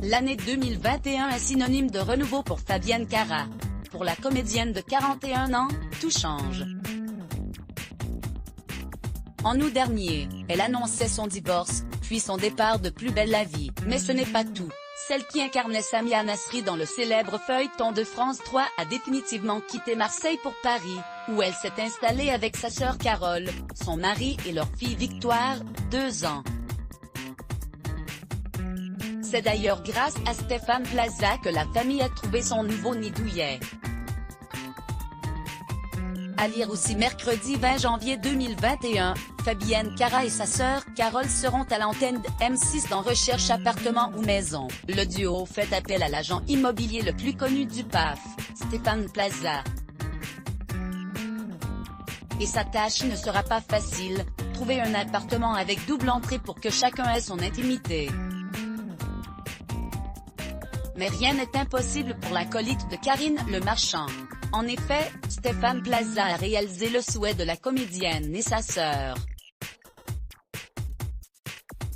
L'année 2021 est synonyme de renouveau pour Fabienne Cara. Pour la comédienne de 41 ans, tout change. En août dernier, elle annonçait son divorce, puis son départ de Plus belle la vie. Mais ce n'est pas tout. Celle qui incarnait Samia Nasri dans le célèbre feuilleton de France 3 a définitivement quitté Marseille pour Paris, où elle s'est installée avec sa sœur Carole, son mari et leur fille Victoire, 2 ans. C'est d'ailleurs grâce à Stéphane Plaza que la famille a trouvé son nouveau nid douillet. À lire aussi mercredi 20 janvier 2021, Fabienne Cara et sa sœur Carole seront à l'antenne de M6 dans Recherche appartement ou maison. Le duo fait appel à l'agent immobilier le plus connu du PAF, Stéphane Plaza. Et sa tâche ne sera pas facile, trouver un appartement avec double entrée pour que chacun ait son intimité. Mais rien n'est impossible pour l'acolyte de Karine Le Marchand. En effet, Stéphane Plaza a réalisé le souhait de la comédienne et sa sœur.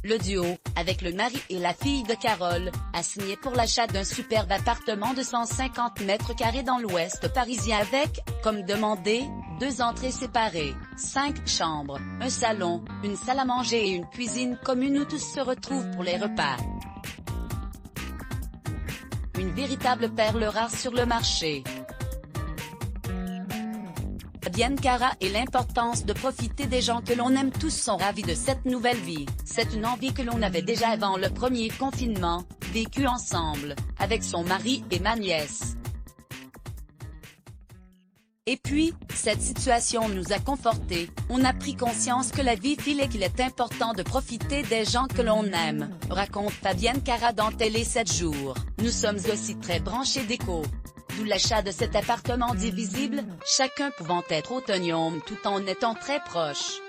Le duo, avec le mari et la fille de Carole, a signé pour l'achat d'un superbe appartement de 150 mètres carrés dans l'ouest parisien avec, comme demandé, 2 entrées séparées, 5 chambres, un salon, une salle à manger et une cuisine commune où tous se retrouvent pour les repas. Une véritable perle rare sur le marché. Fabienne Cara et l'importance de profiter des gens que l'on aime tous sont ravis de cette nouvelle vie. C'est une envie que l'on avait déjà avant le premier confinement, vécu ensemble, avec son mari et ma nièce. Et puis, cette situation nous a confortés, on a pris conscience que la vie file et qu'il est important de profiter des gens que l'on aime, raconte Fabienne Cara dans Télé 7 jours. Nous sommes aussi très branchés déco. D'où l'achat de cet appartement divisible, chacun pouvant être autonome tout en étant très proche.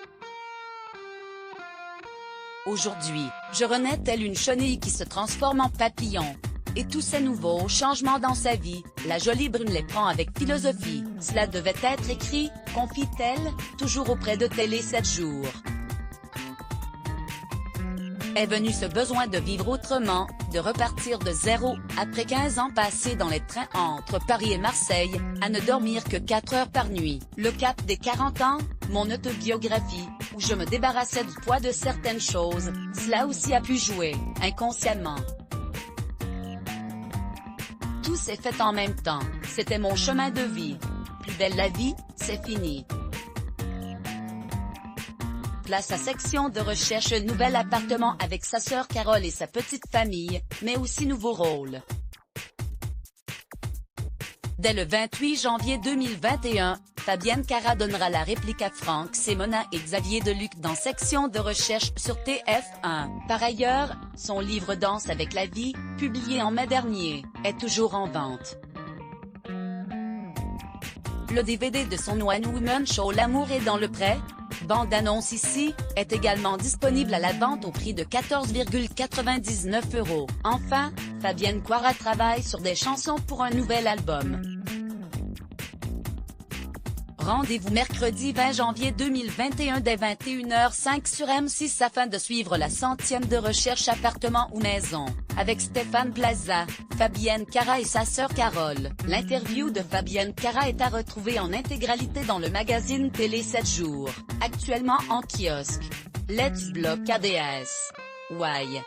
Aujourd'hui, je renais telle une chenille qui se transforme en papillon. Et tous ces nouveaux changements dans sa vie, la jolie brune les prend avec philosophie. Cela devait être écrit, confie-t-elle, toujours auprès de Télé 7 jours. Est venu ce besoin de vivre autrement, de repartir de zéro, après 15 ans passés dans les trains entre Paris et Marseille, à ne dormir que 4 heures par nuit. Le cap des 40 ans, mon autobiographie, où je me débarrassais du poids de certaines choses, cela aussi a pu jouer, inconsciemment. Tout s'est fait en même temps, c'était mon chemin de vie. Plus belle la vie, c'est fini. Place à section de recherche nouvel appartement avec sa sœur Carole et sa petite famille, mais aussi nouveau rôle. Dès le 28 janvier 2021, Fabienne Cara donnera la réplique à Franck Semona et Xavier Deluc dans section de recherche sur TF1. Par ailleurs, son livre Danse avec la vie, publié en mai dernier, est toujours en vente. Le DVD de son One Woman Show L'amour est dans le pré, bande-annonce ici, est également disponible à la vente au prix de 14,99 €. Enfin, Fabienne Cara travaille sur des chansons pour un nouvel album. Rendez-vous mercredi 20 janvier 2021 dès 21h05 sur M6 afin de suivre la 100e de Recherche appartement ou maison, avec Stéphane Plaza, Fabienne Cara et sa sœur Carole. L'interview de Fabienne Cara est à retrouver en intégralité dans le magazine Télé 7 jours, actuellement en kiosque. Let's block ADS. Why?